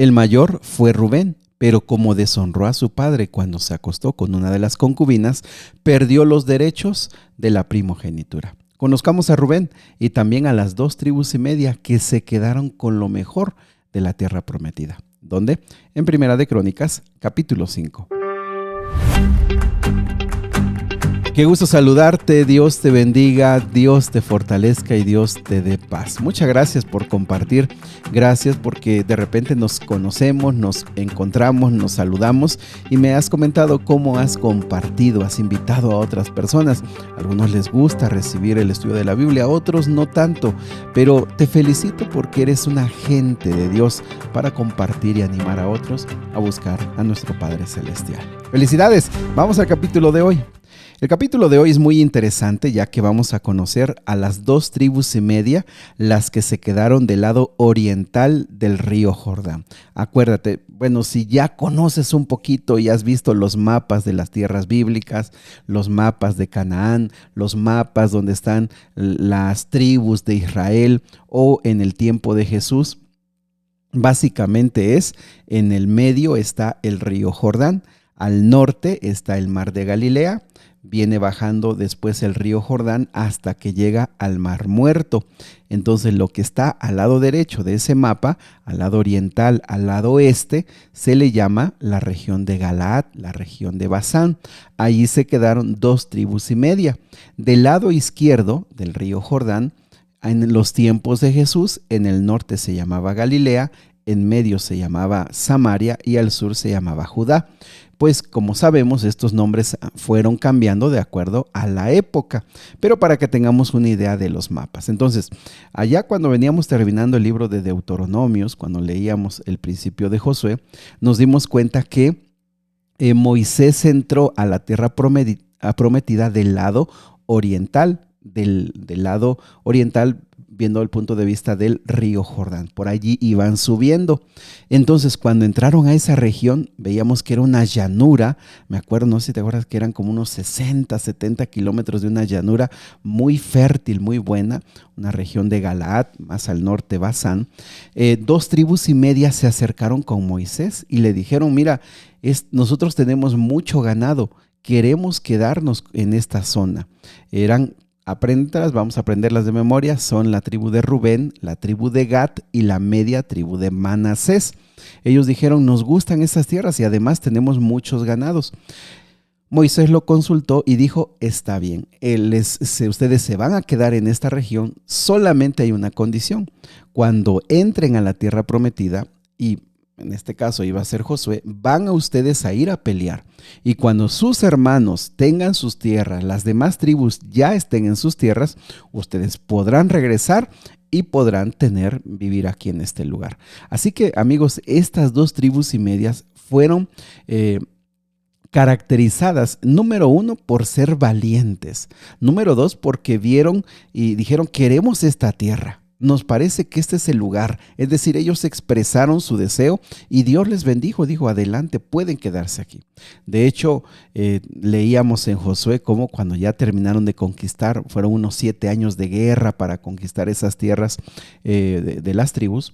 El mayor fue Rubén, pero como deshonró a su padre cuando se acostó con una de las concubinas, perdió los derechos de la primogenitura. Conozcamos a Rubén y también a las 2,5 tribus que se quedaron con lo mejor de la tierra prometida. ¿Dónde? En Primera de Crónicas, capítulo 5. Qué gusto saludarte, Dios te bendiga, Dios te fortalezca y Dios te dé paz. Muchas gracias por compartir, gracias porque de repente nos conocemos, nos encontramos, nos saludamos y me has comentado cómo has compartido, has invitado a otras personas. A algunos les gusta recibir el estudio de la Biblia, a otros no tanto, pero te felicito porque eres un agente de Dios para compartir y animar a otros a buscar a nuestro Padre Celestial. ¡Felicidades! Vamos al capítulo de hoy. El capítulo de hoy es muy interesante ya que vamos a conocer a las 2,5 tribus, las que se quedaron del lado oriental del río Jordán. Acuérdate, bueno, si ya conoces un poquito y has visto los mapas de las tierras bíblicas, los mapas de Canaán, los mapas donde están las tribus de Israel o en el tiempo de Jesús, básicamente en el medio está el río Jordán, al norte está el mar de Galilea, viene bajando después el río Jordán hasta que llega al Mar Muerto. Entonces lo que está al lado derecho de ese mapa, al lado oriental, al lado oeste, se le llama la región de Galaad, la región de Basán. Allí se quedaron 2,5 tribus. Del lado izquierdo del río Jordán, en los tiempos de Jesús, en el norte se llamaba Galilea, en medio se llamaba Samaria y al sur se llamaba Judá. Pues como sabemos, estos nombres fueron cambiando de acuerdo a la época, pero para que tengamos una idea de los mapas. Entonces, allá cuando veníamos terminando el libro de Deuteronomios, cuando leíamos el principio de Josué, nos dimos cuenta que Moisés entró a la tierra prometida del lado oriental, del lado oriental, viendo el punto de vista del río Jordán. Por allí iban subiendo. Entonces, cuando entraron a esa región, veíamos que era una llanura. Me acuerdo, no sé si te acuerdas, que eran como unos 60, 70 kilómetros de una llanura muy fértil, muy buena. Una región de Galaad, más al norte Basán. 2,5 tribus se acercaron con Moisés y le dijeron, mira, nosotros tenemos mucho ganado, queremos quedarnos en esta zona. Apréndelas, vamos a aprenderlas de memoria, son la tribu de Rubén, la tribu de Gad y la media tribu de Manasés. Ellos dijeron, nos gustan estas tierras y además tenemos muchos ganados. Moisés lo consultó y dijo, está bien, ustedes se van a quedar en esta región, solamente hay una condición. Cuando entren a la tierra prometida, y en este caso iba a ser Josué, van a ustedes a ir a pelear. Y cuando sus hermanos tengan sus tierras, las demás tribus ya estén en sus tierras, ustedes podrán regresar y podrán vivir aquí en este lugar. Así que, amigos, estas 2,5 tribus fueron caracterizadas, número 1, por ser valientes. Número 2, porque vieron y dijeron, queremos esta tierra. Nos parece que este es el lugar. Es decir, ellos expresaron su deseo y Dios les bendijo, dijo, adelante, pueden quedarse aquí. De hecho, leíamos en Josué cómo cuando ya terminaron de conquistar, fueron unos 7 años de guerra para conquistar esas tierras de las tribus.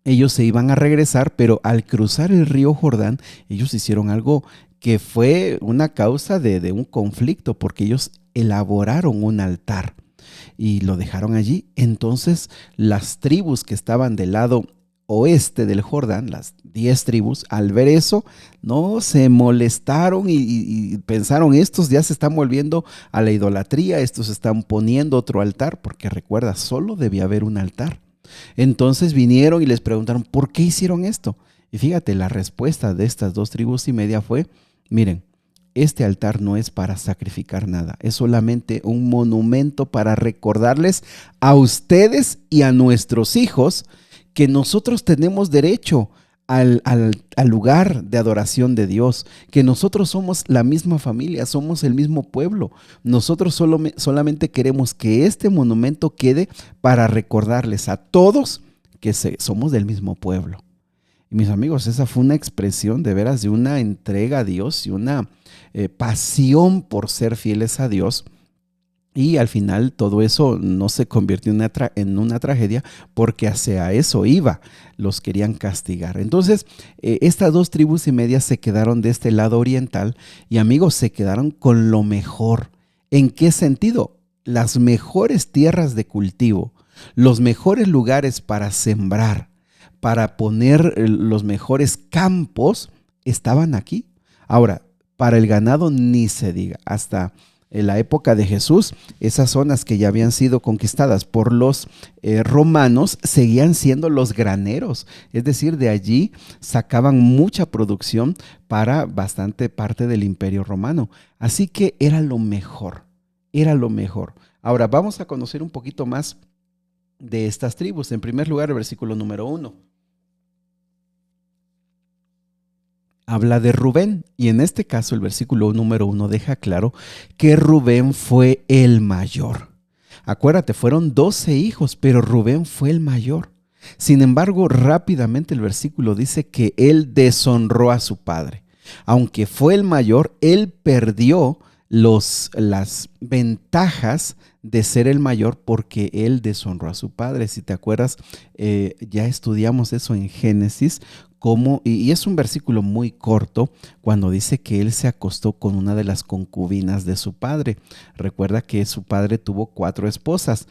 Ellos se iban a regresar, pero al cruzar el río Jordán, ellos hicieron algo que fue una causa de un conflicto, porque ellos elaboraron un altar y lo dejaron allí. Entonces las tribus que estaban del lado oeste del Jordán, las 10 tribus, al ver eso, no se molestaron y pensaron, estos ya se están volviendo a la idolatría, estos están poniendo otro altar, porque recuerda, solo debía haber un altar. Entonces vinieron y les preguntaron, ¿por qué hicieron esto? Y fíjate, la respuesta de estas 2,5 tribus fue, miren, este altar no es para sacrificar nada, es solamente un monumento para recordarles a ustedes y a nuestros hijos que nosotros tenemos derecho al lugar de adoración de Dios, que nosotros somos la misma familia, somos el mismo pueblo. Nosotros solamente queremos que este monumento quede para recordarles a todos que somos del mismo pueblo. Y mis amigos, esa fue una expresión de veras de una entrega a Dios y una pasión por ser fieles a Dios, Y al final todo eso no se convirtió en una tragedia porque hacia eso iba, los querían castigar. Entonces, estas 2,5 tribus se quedaron de este lado oriental y amigos, se quedaron con lo mejor. ¿En qué sentido? Las mejores tierras de cultivo, los mejores lugares para sembrar, para poner los mejores campos, estaban aquí. Ahora, para el ganado ni se diga, hasta en la época de Jesús, esas zonas que ya habían sido conquistadas por los romanos seguían siendo los graneros, es decir, de allí sacaban mucha producción para bastante parte del Imperio Romano. Así que era lo mejor, era lo mejor. Ahora vamos a conocer un poquito más de estas tribus. En primer lugar, el versículo número 1. Habla de Rubén y en este caso el versículo número 1 deja claro que Rubén fue el mayor. Acuérdate, fueron 12 hijos, pero Rubén fue el mayor. Sin embargo, rápidamente el versículo dice que él deshonró a su padre. Aunque fue el mayor, él perdió las ventajas de ser el mayor porque él deshonró a su padre. Si te acuerdas, ya estudiamos eso en Génesis, y es un versículo muy corto cuando dice que él se acostó con una de las concubinas de su padre. Recuerda que su padre tuvo 4 esposas,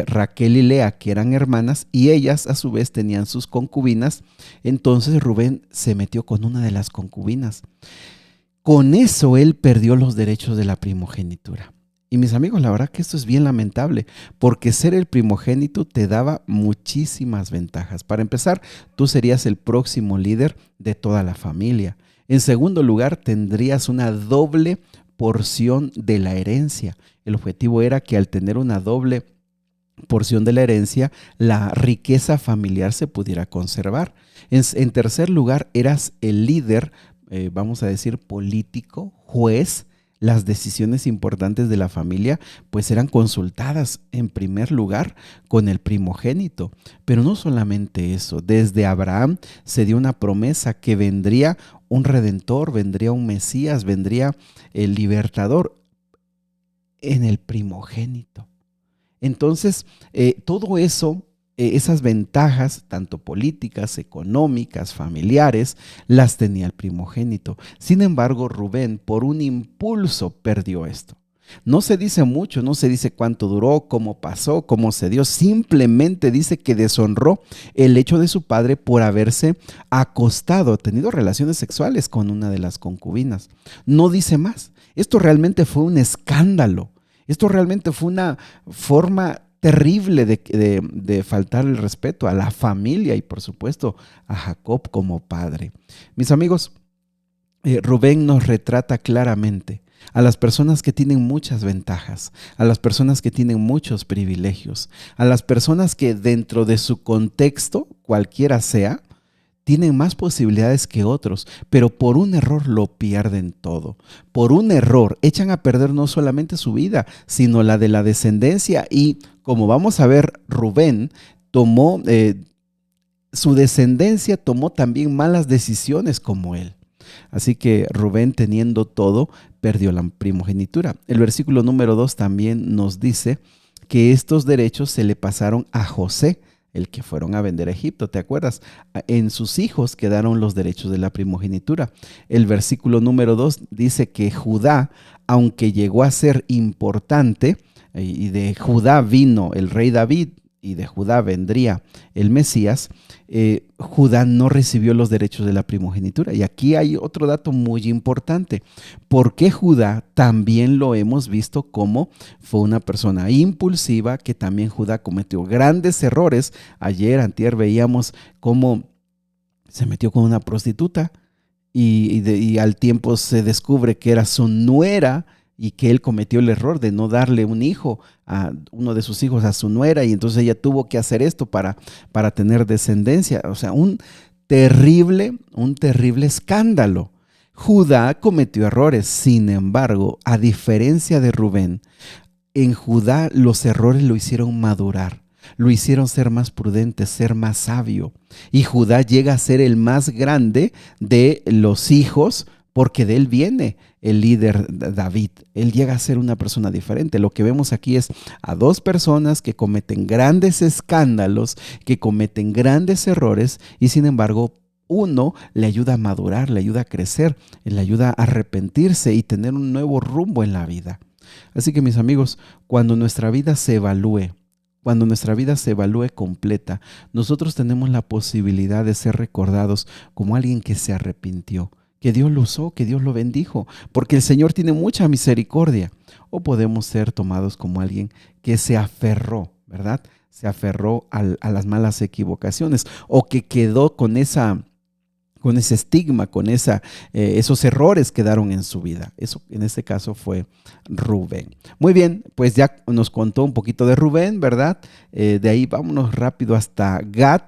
Raquel y Lea, que eran hermanas, y ellas a su vez tenían sus concubinas. Entonces Rubén se metió con una de las concubinas. Con eso él perdió los derechos de la primogenitura. Y mis amigos, la verdad que esto es bien lamentable, porque ser el primogénito te daba muchísimas ventajas. Para empezar, tú serías el próximo líder de toda la familia. En segundo lugar, tendrías una doble porción de la herencia. El objetivo era que al tener una doble porción de la herencia, la riqueza familiar se pudiera conservar. En tercer lugar, eras el líder, vamos a decir, político, juez. Las decisiones importantes de la familia pues eran consultadas en primer lugar con el primogénito. Pero no solamente eso, desde Abraham se dio una promesa que vendría un redentor, vendría un Mesías, vendría el libertador en el primogénito. Entonces, todo eso, esas ventajas, tanto políticas, económicas, familiares, las tenía el primogénito. Sin embargo, Rubén, por un impulso, perdió esto. No se dice mucho, no se dice cuánto duró, cómo pasó, cómo se dio. Simplemente dice que deshonró el hecho de su padre por haberse acostado, tenido relaciones sexuales con una de las concubinas. No dice más. Esto realmente fue un escándalo. Esto realmente fue una forma terrible de faltar el respeto a la familia y por supuesto a Jacob como padre. Mis amigos, Rubén nos retrata claramente a las personas que tienen muchas ventajas, a las personas que tienen muchos privilegios, a las personas que dentro de su contexto, cualquiera sea, tienen más posibilidades que otros, pero por un error lo pierden todo. Por un error echan a perder no solamente su vida, sino la de la descendencia. Y como vamos a ver, Rubén tomó, su descendencia tomó también malas decisiones como él. Así que Rubén, teniendo todo, perdió la primogenitura. El versículo número 2 también nos dice que estos derechos se le pasaron a José, el que fueron a vender a Egipto, ¿te acuerdas? En sus hijos quedaron los derechos de la primogenitura. El versículo número 2 dice que Judá, aunque llegó a ser importante, y de Judá vino el rey David, y de Judá vendría el Mesías, Judá no recibió los derechos de la primogenitura. Y aquí hay otro dato muy importante. Porque Judá también lo hemos visto como fue una persona impulsiva, que también Judá cometió grandes errores. Ayer, antier, veíamos cómo se metió con una prostituta y al tiempo se descubre que era su nuera, y que él cometió el error de no darle un hijo a uno de sus hijos a su nuera, y entonces ella tuvo que hacer esto para tener descendencia. O sea, un terrible escándalo. Judá cometió errores, sin embargo, a diferencia de Rubén, en Judá los errores lo hicieron madurar, lo hicieron ser más prudente, ser más sabio. Y Judá llega a ser el más grande de los hijos porque de él viene el líder David. Él llega a ser una persona diferente. Lo que vemos aquí es a dos personas que cometen grandes escándalos, que cometen grandes errores y sin embargo uno le ayuda a madurar, le ayuda a crecer, le ayuda a arrepentirse y tener un nuevo rumbo en la vida. Así que mis amigos, cuando nuestra vida se evalúe, cuando nuestra vida se evalúe completa, nosotros tenemos la posibilidad de ser recordados como alguien que se arrepintió, que Dios lo usó, que Dios lo bendijo, porque el Señor tiene mucha misericordia. O podemos ser tomados como alguien que se aferró, ¿verdad? Se aferró a las malas equivocaciones o que quedó con ese estigma, con esos errores quedaron en su vida. Eso en este caso fue Rubén. Muy bien, pues ya nos contó un poquito de Rubén, ¿verdad? De ahí vámonos rápido hasta Gad.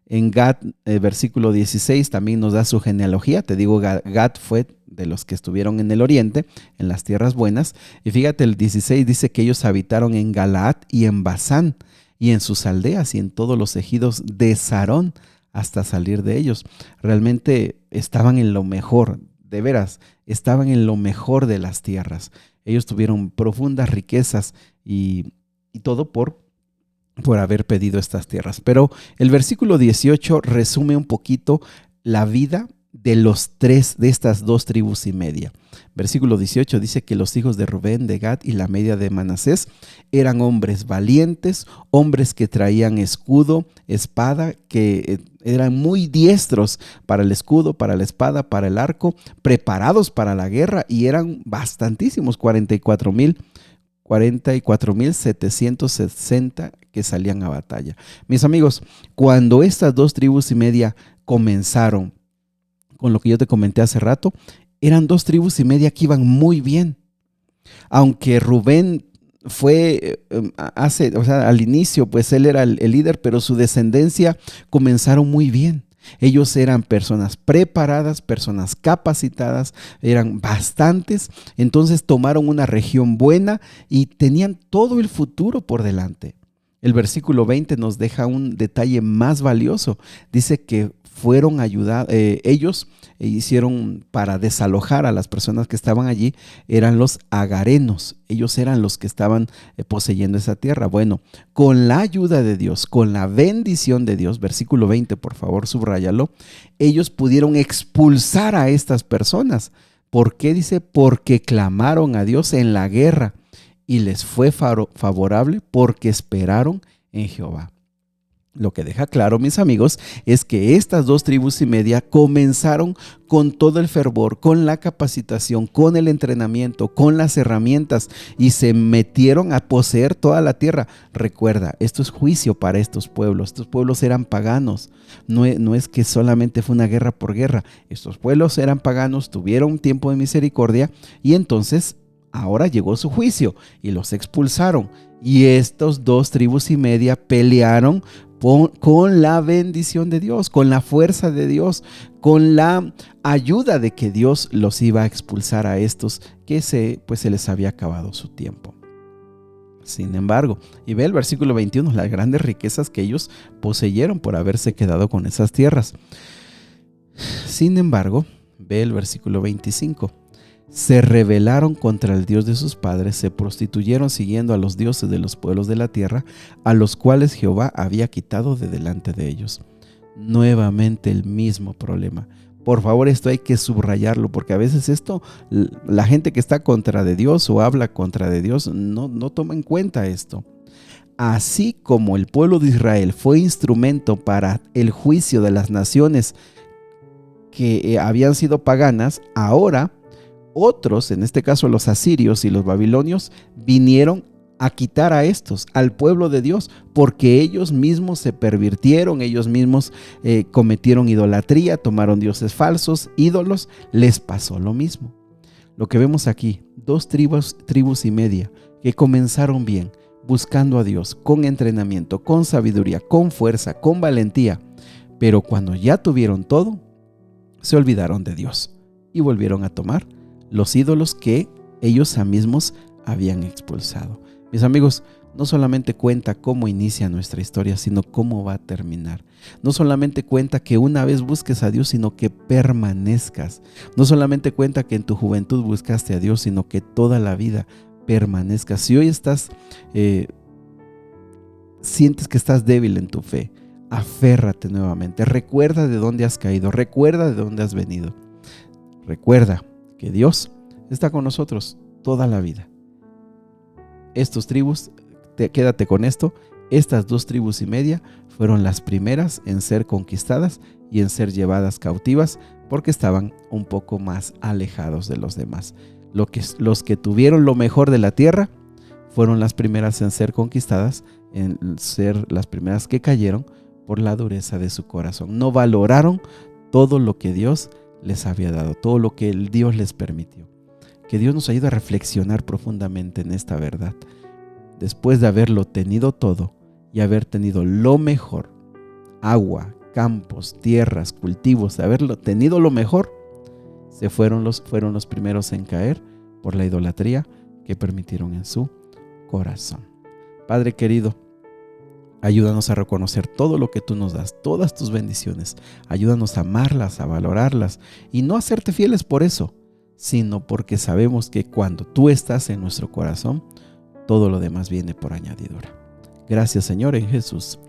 En Gad, versículo 16, también nos da su genealogía. Te digo, Gad fue de los que estuvieron en el oriente, en las tierras buenas. Y fíjate, el 16 dice que ellos habitaron en Galaad y en Basán, y en sus aldeas y en todos los ejidos de Sarón, hasta salir de ellos. Realmente estaban en lo mejor, de veras, estaban en lo mejor de las tierras. Ellos tuvieron profundas riquezas y todo por haber pedido estas tierras. Pero el versículo 18 resume un poquito la vida de estas dos tribus y media. Versículo 18 dice que los hijos de Rubén, de Gad y la media de Manasés eran hombres valientes, hombres que traían escudo, espada, que eran muy diestros para el escudo, para la espada, para el arco, preparados para la guerra, y eran bastantísimos, 44,760 que salían a batalla. Mis amigos, cuando estas dos tribus y media comenzaron, con lo que yo te comenté hace rato, eran dos tribus y media que iban muy bien. Aunque Rubén fue al inicio, pues él era el líder, pero su descendencia comenzaron muy bien. Ellos eran personas preparadas, personas capacitadas, eran bastantes, entonces tomaron una región buena y tenían todo el futuro por delante. El versículo 20 nos deja un detalle más valioso. Dice que fueron ayudados, ellos hicieron para desalojar a las personas que estaban allí, eran los agarenos, ellos eran los que estaban poseyendo esa tierra. Bueno, con la ayuda de Dios, con la bendición de Dios, versículo 20, por favor, subráyalo, ellos pudieron expulsar a estas personas. ¿Por qué? Dice, porque clamaron a Dios en la guerra y les fue favorable porque esperaron en Jehová. Lo que deja claro, mis amigos, es que estas dos tribus y media comenzaron con todo el fervor, con la capacitación, con el entrenamiento, con las herramientas y se metieron a poseer toda la tierra. Recuerda, esto es juicio para estos pueblos. Estos pueblos eran paganos. No es que solamente fue una guerra por guerra. Estos pueblos eran paganos, tuvieron un tiempo de misericordia y entonces ahora llegó su juicio y los expulsaron. Y estos dos tribus y media pelearon con la bendición de Dios, con la fuerza de Dios, con la ayuda de que Dios los iba a expulsar a estos que se les había acabado su tiempo. Sin embargo, y ve el versículo 21, las grandes riquezas que ellos poseyeron por haberse quedado con esas tierras. Sin embargo, ve el versículo 25. Se rebelaron contra el Dios de sus padres, se prostituyeron siguiendo a los dioses de los pueblos de la tierra, a los cuales Jehová había quitado de delante de ellos. Nuevamente el mismo problema. Por favor, esto hay que subrayarlo, porque a veces la gente que está contra de Dios o habla contra de Dios no toma en cuenta esto. Así como el pueblo de Israel fue instrumento para el juicio de las naciones que habían sido paganas, ahora otros, en este caso los asirios y los babilonios, vinieron a quitar a estos, al pueblo de Dios, porque ellos mismos se pervirtieron, ellos mismos cometieron idolatría, tomaron dioses falsos, ídolos, les pasó lo mismo. Lo que vemos aquí, dos tribus y media que comenzaron bien, buscando a Dios, con entrenamiento, con sabiduría, con fuerza, con valentía, pero cuando ya tuvieron todo, se olvidaron de Dios y volvieron a tomar los ídolos que ellos mismos habían expulsado. Mis amigos, no solamente cuenta cómo inicia nuestra historia, sino cómo va a terminar. No solamente cuenta que una vez busques a Dios, sino que permanezcas. No solamente cuenta que en tu juventud buscaste a Dios, sino que toda la vida permanezcas. Si hoy sientes que estás débil en tu fe, aférrate nuevamente. Recuerda de dónde has caído, recuerda de dónde has venido. Recuerda que Dios está con nosotros toda la vida. Estos tribus, quédate con esto, estas 2 tribus y media fueron las primeras en ser conquistadas y en ser llevadas cautivas porque estaban un poco más alejados de los demás. Los que tuvieron lo mejor de la tierra fueron las primeras en ser conquistadas, en ser las primeras que cayeron por la dureza de su corazón. No valoraron todo lo que Dios les había dado, todo lo que Dios les permitió. Que Dios nos ayude a reflexionar profundamente en esta verdad. Después de haberlo tenido todo y haber tenido lo mejor, agua, campos, tierras, cultivos, de haberlo tenido lo mejor, fueron los primeros en caer por la idolatría que permitieron en su corazón. Padre querido, ayúdanos a reconocer todo lo que tú nos das, todas tus bendiciones. Ayúdanos a amarlas, a valorarlas y no a serte fieles por eso, sino porque sabemos que cuando tú estás en nuestro corazón, todo lo demás viene por añadidura. Gracias, Señor, en Jesús.